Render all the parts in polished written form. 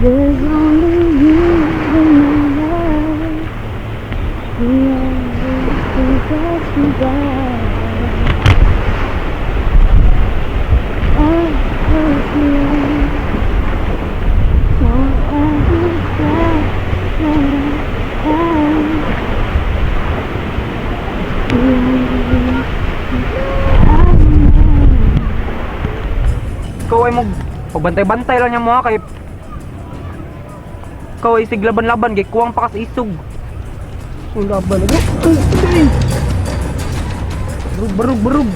There's only you in my life. The only thing that's me back. I close my eyes. Won't ever stop what I am. The only thing I know. Ikaw ay pagbantay-bantay lang niya mo kay ikaw ay siglaban-laban kay kuwang pa kas isog. Ang laban na. Barug.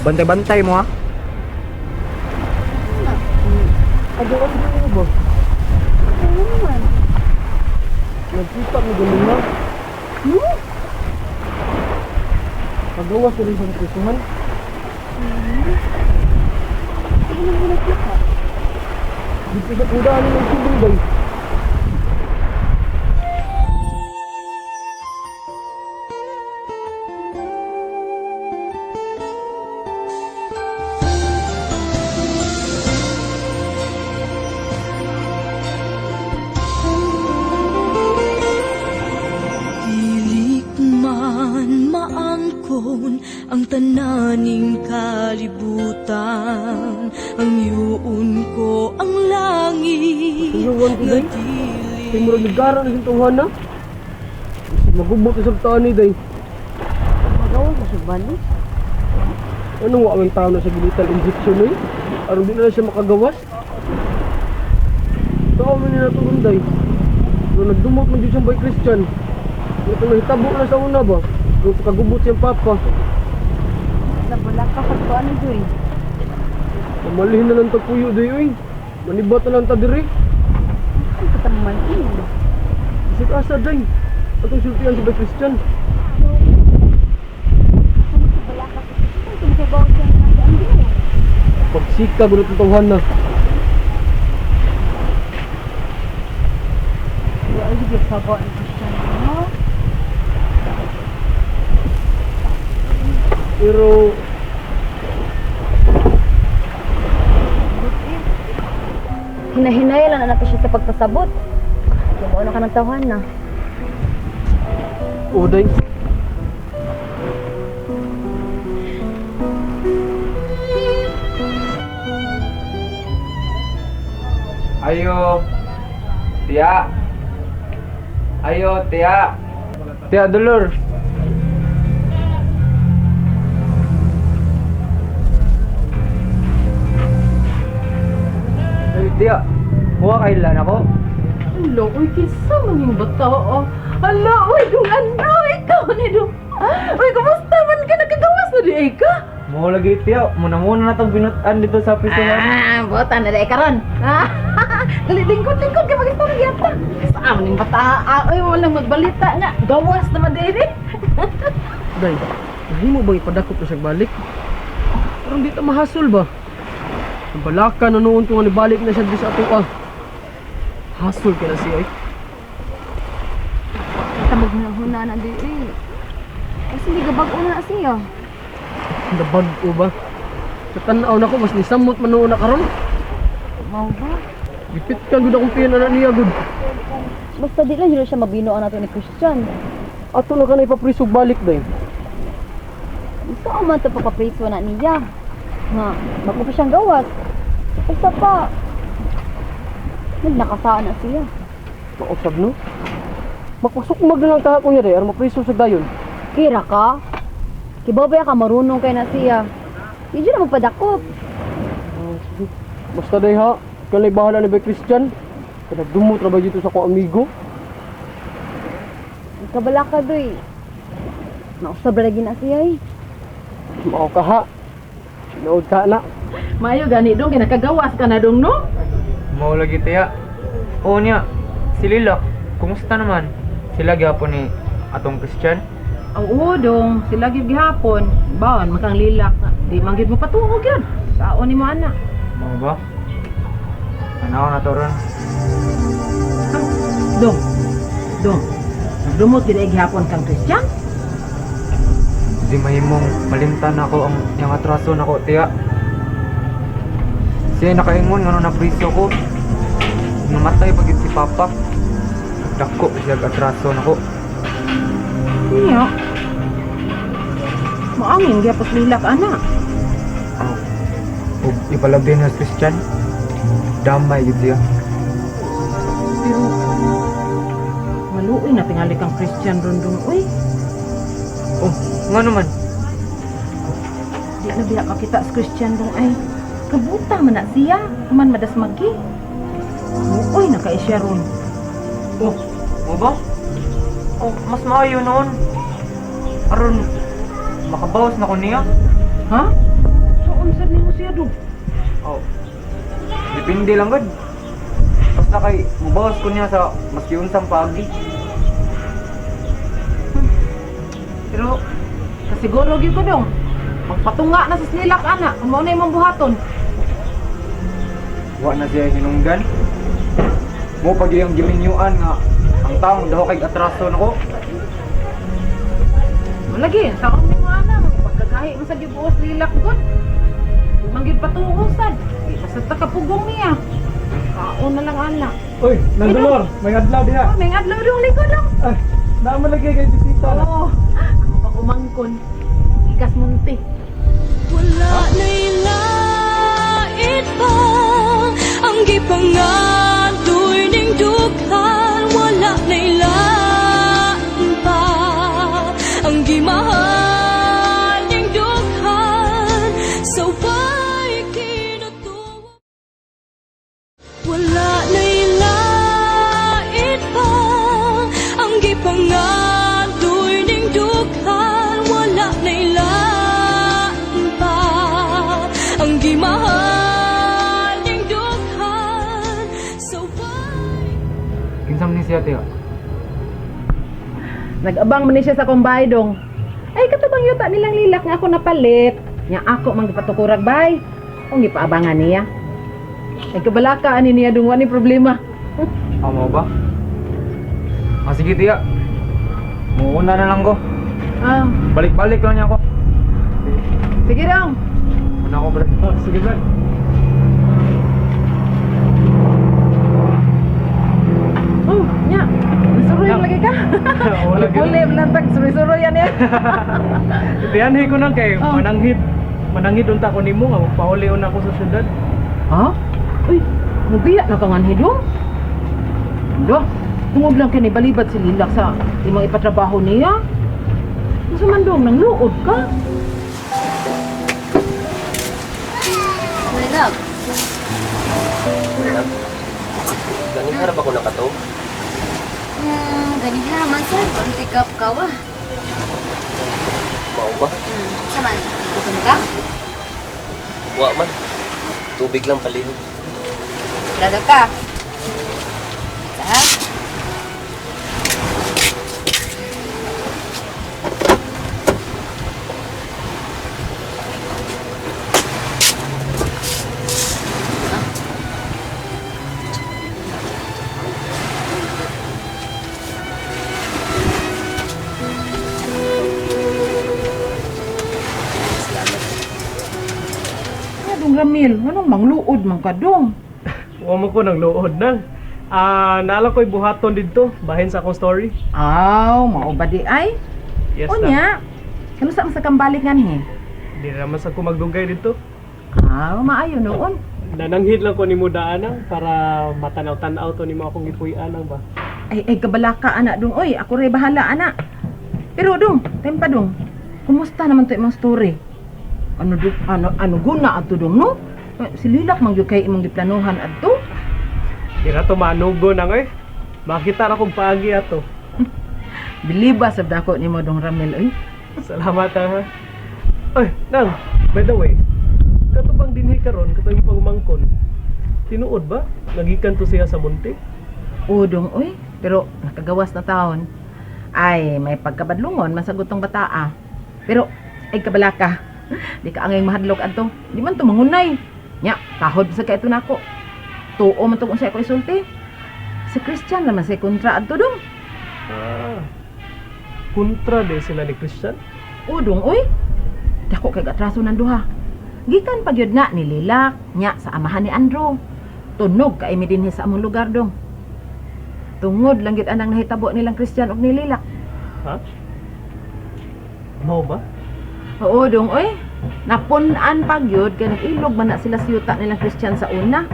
Bantay-bantay mo ha. Agawas mo ba? Ano naman? Nagkita mo ganun na. Agawas na rin sa prisuhan. Sige na muna kita. Dito sa kudaan ng tubig day. Pilit man maangkon ang tananing kalibutan, ang yuon ko ang langit Tuyuan ko day. dili. Kay murag nagara na yung tuhan na. Magubot sa taan ni day. Magawa sa subali. Ano nga ang tao na sa gilitan injection eh? Aron di na siya makagawas. Tao mo nila turun day. Nung nagdumot man dyan siyang boy Christian. Ito nahitabo na sa una ba? Nung kagubot siyang papa. Nabala ka sa tuan ni Joy. Pamalihin na lang tagpuyo day oy. Manibat na lang ta diri. Ang kataman ini. Isip asa day. Atong sultihan si boy Christian. Nabala ka sa tuan. Kung kay bawang siya na ang dito. Pagsika gulot ng tuhan na. Ya, ay sige sa bawang Christian mo. Pero Hinahinay lang na natin siya sa pagpasabot. Kung ano ka ng tawhan na. Uday. Ayo. Tia. Ayo, Tia. Tia dulur. Ay, Tia. Huwag kailan ako. Hala, uy, kisa man yung bata, oh. Hala, uy, kung ano, ikaw ni do. Uy, kumusta man ka nakagawas na di, ka? Mo lagi Tia. Muna-muna na itong binutan dito sa prisuhan. Bota na di, karon. Dali, lingkod ka, mag-ito na yata. Saan man yung bata, uy, walang magbalita nga. Gawas naman di, di. Day. Hindi mo bang ipadakop na siya balik? Parang di ta mahasol ba? Ang balaka na noon kung balik na siya di sa ato ka. Hasol ka na siya eh. Tabag na huna na di eh. Kasi hindi gabag una na siya. Nabag ko ba? Katanaw na ko, mas nisamot man noon na karon. Mau ba? Gipit ka gud akong pina na niya gud. Basta di lang yun siya mabinoan nato ni Christian. Ato na ka na ipaprisog balik day. Gusto ko man ito papapriso na niya. Nga, bago pa siyang gawas. Isa pa. Nagnakasaan na siya. Mausab no? Magpasukmag na lang kahapon niya day, aron mapriso sa dayon. Kira ka? Kibabaya ka marunong kay na siya. Hindi na magpadakop. Sige. Basta day ha, kalay bahala ni Bay Christian. Kada dumot ra ba dito sa ko amigo? Kabala ka doy. Nausab lagi na siya eh. Mao ka ha. Nood ka na. Mayo gani dong, kinakagawas ka na dong, no? Mo lagi Tia. Oo niya. Si Lila. Kumusta naman? Sila gyapon ni atong Christian. Oo dong, sila gyud gihapon. Baon, makang lilak. Di man gyud mo patuog yan. Saon ni mo ana. Mo ba? Tanaw na to ron. Dong. Nagdumot gyud ay gihapon kang Christian? Di mahimong malimtan ako ang yung atraso nako Tia. Siya nakaingon nga na priso ko. Namatay pagit si Papa. Dako siya atraso nako. Niya. Maangin gyapos lilak ana. Oh. Ug ipalabi na Christian. Damay gid siya. Pero maluoy na tingali kang Christian rondong. Uy, Oh, nga naman. di na biya ka kita sa Christian dong ay. Kabuta man na siya. Man madas magi. Uy, nakaisya ron. Oh, mo ba? Oh, mas maayo noon. Aron makabawas na ko niya. Ha? So, unsad ni mo siya dong? Oh. Depende lang gud. Basta kay mubawas ko niya sa maski unsang pagi. Pero, kasiguro gyud ko dong. Magpatunga na sa snilak ana. Kung mao na imong buhaton. Wa na siya hinunggan. Mo pag yung giminyuan nga ang taong daw kay atraso nako. Malagi, taon ni mo ana. Pagkagahi mo sa gibuos lilak gud. Manggid patungusan. Basta takapugong niya. Kaon na lang ana. Uy, nandulor, may adlaw diha. Oh, may adlaw dong likod dong. Ay, naman lagi kay bisita na. Oo. Ako pang umangkon. Ikas munti. Wala na'y lait pa ang gipangatoy ning dughan. Wala na'y lain pa ang gimahal ning dughan. So why kinatuwa? Wala na'y lait pa ang gipangatoy ning dughan. Wala na'y lain pa ang gimahal ning dughan. So why Kinsam ni siya tiya. Nag-abang man ni siya sa kumbay dong. Ay, katubang yuta nilang lilak nga ako napalit. Nya ako mang gipatukurag bay. Kung gipaabangan niya. Ay, kabalaka ani niya dong wani problema. Amo ba? Ah, sige tiya. Muuna na lang ko. Ah, Balik-balik lang niya ako. sige dong. Muna ako, bro. Oh, sige Brad. Oh, nya. Suruy lagi ka. Oo, lagi. Boleh melantang suruy-suruy yan ya. Tiyanhi ko nang kay Oh. mananghid unta ko nimo nga magpauli una ko sa syudad. Ha? Uy, mubiya na ka nga dong. Ando, tungod lang kini balibad si Lilak sa imong ipatrabaho niya. Gusto man dong nang luod ka. My love. Ganing harap ako nakato. Ganyan naman sir. Kung tikap ka wa. Mao ba? Saman, gutom ka? Wa man. Tubig lang palihog. Lado ka. Sa? Adong Ramil, anong mangluod man ka dong? Wa mo ko nang luod nang. Naala ko'y buhaton dito bahin sa akong story. Aw, mao ba di ay? Yes O na. nya, kanusa man sa kambalik nga ni? Di naman sa ko magdugay dito. Maayo noon. Nananghid lang ko nimo daanang para matanaw-tanaw to nimo akong gipuy-anang ba. Ay, kabalaka anak dong. Oy, ako rin bahala anak. Pero dong, tempa dong. Kumusta naman to imong story? Ano guna ato dong no? Si Lilak man gyud kay imong giplanuhan adto. Di na to manugo nang makita ra kog paagi ato. Biliba sa dako nimo dong Ramil oy. Salamat ha. Ay, nang, by the way, katubang dinhi karon katong pagumangkon. Tinuod ba? Nagikan to siya sa munti? Udong oy, pero nakagawas na taon. Ay, may pagkabadlungon masagutong bataa. Pero ay kabalaka. Di ka angay mahadlok adto. Di man to mangunay. Nya, tahod sa kay nako. Tuo man to kung sa ako isulti. Si Christian naman sa kontra adto dong. Kontra de sila ni Christian. Udong oy. Dako kay atraso nan duha. Gikan pa gyud na ni Lilak nya sa amahan ni Andrew. Tunog kay mi dinhi sa among lugar dong. Tungod lang gyud anang nahitabo nilang Christian ug ni Lilak. Ha? Mao ba? Oo dong oy. Napun-an pa gyud kay nag-ilog man na sila sa yuta nilang Christian sa una.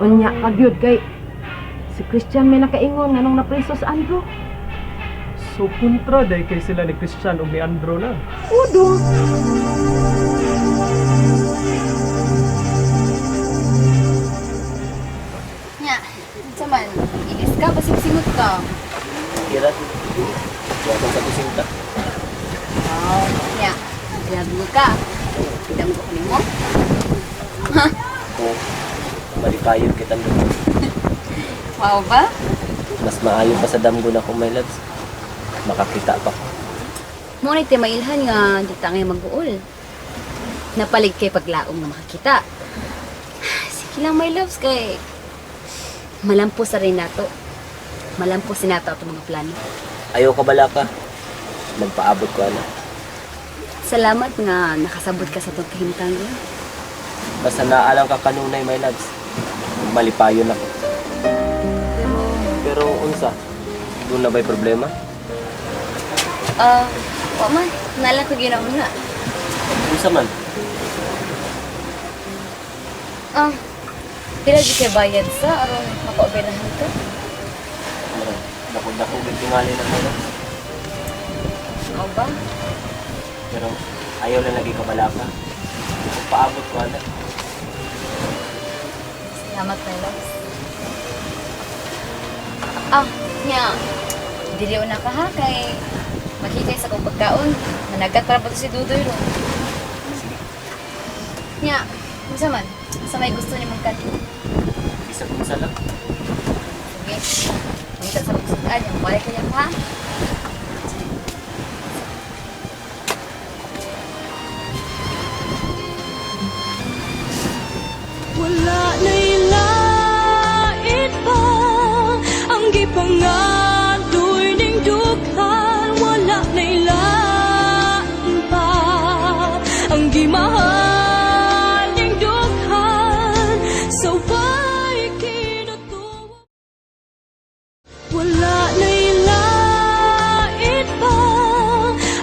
Unya pa gyud kay si Christian may nakaingon nganong napriso sa Andrew. So kontra day kay sila ni Christian ug ni Andrew na. Oo dong. Nya, sa man, ilis ka, basig-singot ka. Kira. Wala sa kusinta. Wow, nya, ilago ka. Idam ko mo. Oo. Malipayon kita doon. Wow ba? Mas maayo pa sa damgo na kung may loves. Makakita pa ko. Muna iti mailhan nga, di ta ngayon mag-uol. Napalig kay paglaom nga makakita. Sige lang, my loves, kay malampo sa rin nato. Malampo si nato ito mga plano. Ayaw ka bala ka. Magpaabot ko ano. Salamat nga nakasabot ka sa itong kahimtang yun. Basta naalang ka kanunay, my loves. Malipayon ako. Pero unsa? Doon na ba'y problema? Wa man, nalang ko ginawa na. Unsa man? Pila di kay bayad sa aron makaoberahan ka? Dako-dako tingali na mga loves. O ba? Pero ayaw lang lagi ka bala ka. Kung paabot ko ano. Salamat, my loves. Nya, dili na ka ha, kay makikay sa kong pagkaon. Managat para ba to si Dudoy ro. Nya, unsa man? Sa may gusto ni mong kanto. Isa kung sa lang. Sige. Minsan sa magsukaan, yung balik ka ha. Wala na'y lait pa ang gipangadoy ning dughan. Wala na'y lain pa ang gimahal ning dughan. So why kinutuwa? Wala na'y lait pa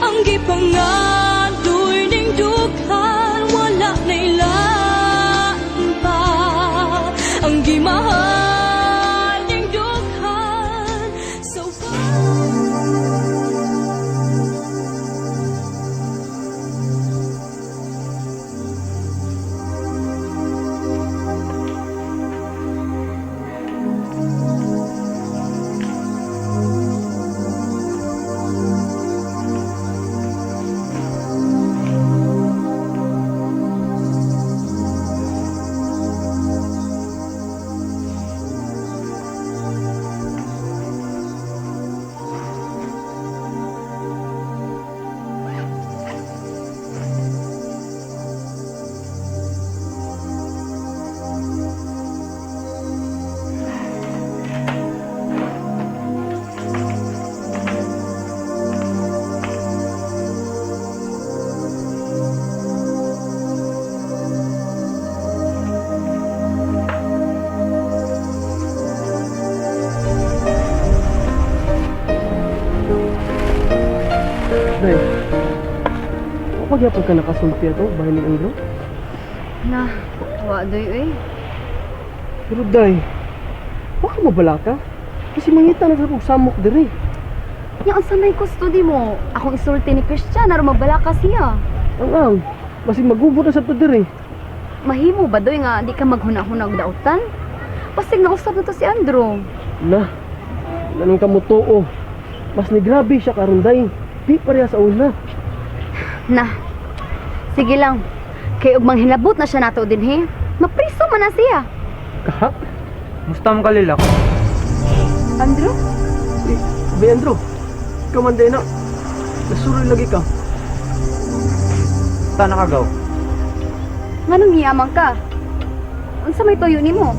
ang gipangadoy ning dughan. Wala na'y lain pa ang gimahal ning dughan. So Day. Kapag yapon ka nakasulti ato bahay ni Andrew? Na, wa doy eh. Pero day, baka mabala ka? Kasi mangita na sa pagsamok diri. Yang sa may custody mo, akong isulti ni Christian, aron mabala ka siya. Ang basi magubot na sa to diri. Mahimo ba doy nga di ka maghuna-huna og dautan? Pasig nausap na to si Andrew. Na, nanong kamutuo. Mas ni grabe siya karon day. Di pareha sa una. Na, sige lang. Kay ug manghilabot na siya nato din he. Mapriso man na siya. Kaha? Musta mo kalilak? Andrew? Be Andrew, ikaw man day na. Nasuroy lagi ka. Saan nakagaw? Nganong hiyamang ka? Unsa may tuyo nimo?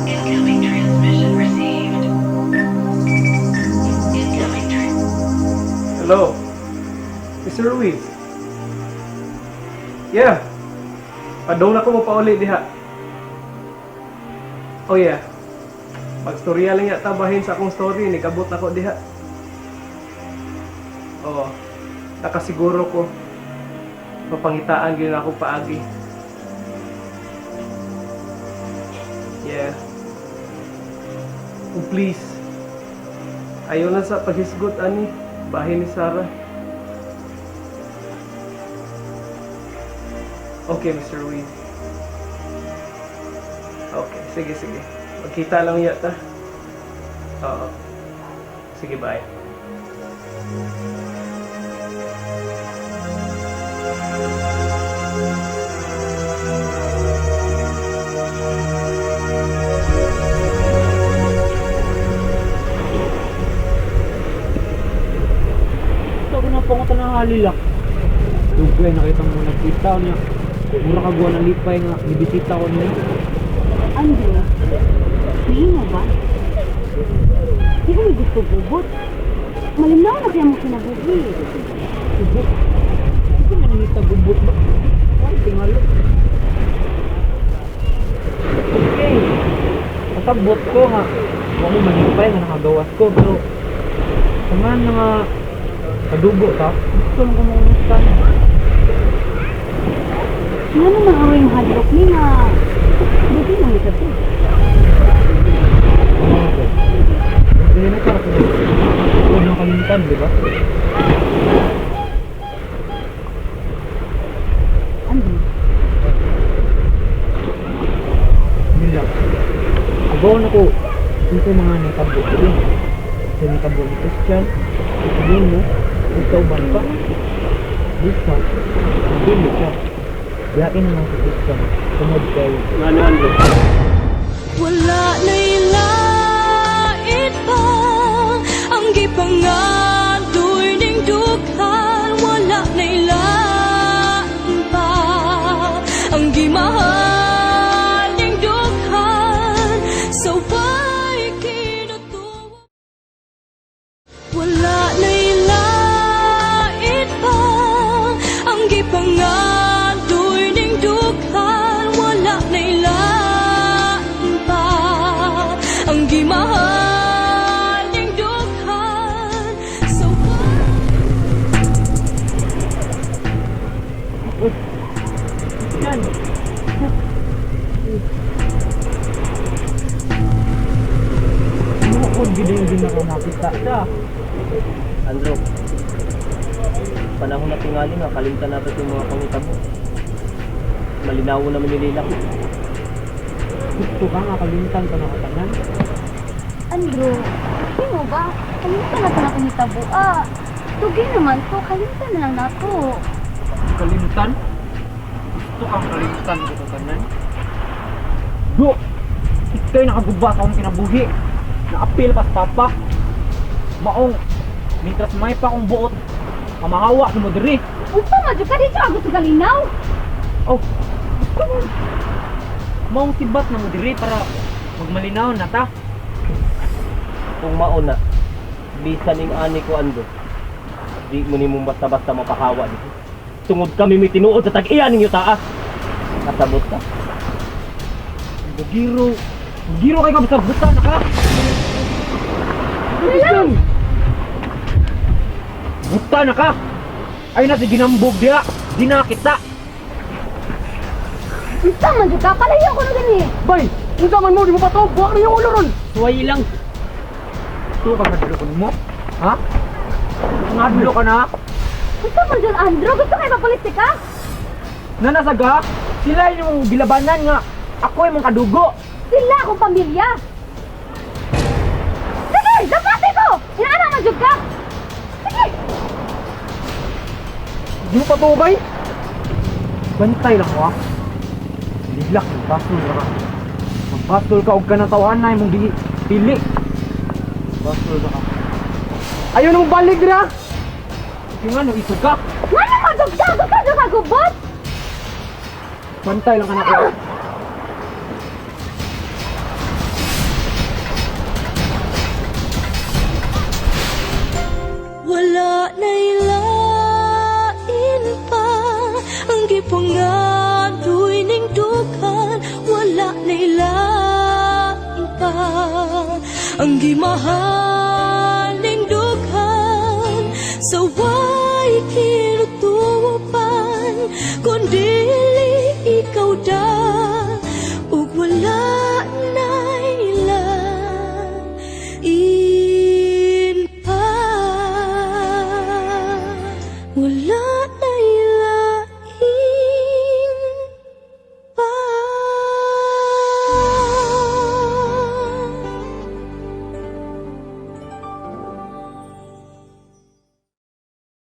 Incoming transmission received. Incoming transmission. Hello? Mr. Ruiz? Yeah. Padong na ko mo pauli diha. Oh yeah. Magstorya lang yata bahin sa akong story, nikabot na ko diha. Oo. Nakasiguro ko. Mapangitaan gyud ako paagi. Yeah. Oh, please. Ayaw na sa paghisgot ani, bahin ni Sarah. Okay, Mr. Ruiz. Okay, sige. Magkita lang yata. Oo. Sige, bye. Ito ko na pangutan ng halilak. Dugay, nakita mo nagkita niya. Mura ka buwan ng lipay nga, nibisita ko niya. Andrew, hindi mo ba? Di ko may gusto bubot. Malinaw na kaya mo kinabuhi. Gubot? Ito nga nangita gubot ba? Ay, tingalo. Okay. Kasabot ko nga. Huwag mo manipay nga nakagawas ko, pero tangan na nga kadugo ta. Gusto mo kumungutan. Nga naman ako yung hadlok ni nga. Buti lang ito to. Hindi na para sa huwag nang kalimutan, di ba? Andrew, Hindi lang. Agawan ako dito mga nakabo ko din. Sa nakabo ni Christian, sabihin mo, ikaw ka. This one, hindi siya. Yakin naman si Christian, tumod kayo. Wala na'y lait pa ang gipangadoy ning dughan. Wala na'y lain pa ang gimahal ning dughan. Sa way kinutuwa, wala na'y lait pa ang gipangadoy ning dughan. Wala na'y lain pa ang gimahal ning dughan. Sa Yan! Mukod gid yung din ako nakita siya. Andrew, panahon na tingali nga, kalimtan natin yung mga pangitabo. Malinaw naman yung lilak. Gusto ka nga kalimtan ka na katanan. Andrew, hindi mo ba? Kalimutan na ito na pinitabo. Tugi naman to. Kalimutan na lang na to. Kalimtan? Gusto kang kalimtan ko katanan? Do! Ikaw'y nakagubak akong kinabuhi. Naapil pa sa papa. Maong, mintras may pa akong buot, mamahawa sa mo diri. Upa, madyo ka dito. Ako sa galinaw. Oh, gusto mo. Maong tibat na mo diri para magmalinaw na ta. Kung mauna, bisa ning ani ko ando, di mo ni mong basta-basta mapahawa dito. Tungod kami may tinuod sa tag-iya ninyo taas. Kasabot ka. Bugiro. Bugiro kayo ka buta na ka. Wala! Buta na ka. Ay na si ginambog diya. Di na kita. Upa, madyo ka. Palayo ko na gani. Bay, kung man mo, di mo pa to, buwak na yung ulo ron. Suway lang. Ito ka kadulokon mo? Ha? Ngadlo ka na? Upa, madyo, Andrew. Gusto kayo mapolitika? Nanasaga? Sila yung gilabanan nga. Ako yung mga kadugo. Sila akong pamilya. Sige, dapati ko. Inaana, madyo ka. Sige. Di mo pa to, bay? Bantay lang ko ha. Liglak, magbastol ka. Magbastol ka og ka ng tawahan na imong pili. Magbastol ka. Ayaw na mo balik dira. Yung ano, isog ka. Nga na, madyo ka. Gusto ka gubot. Bantay lang ka na ko. wala na'y lain pa. Ang gipangadoy ning dukan, wala na'y lain pa. Ang gimahal ning dukan, sa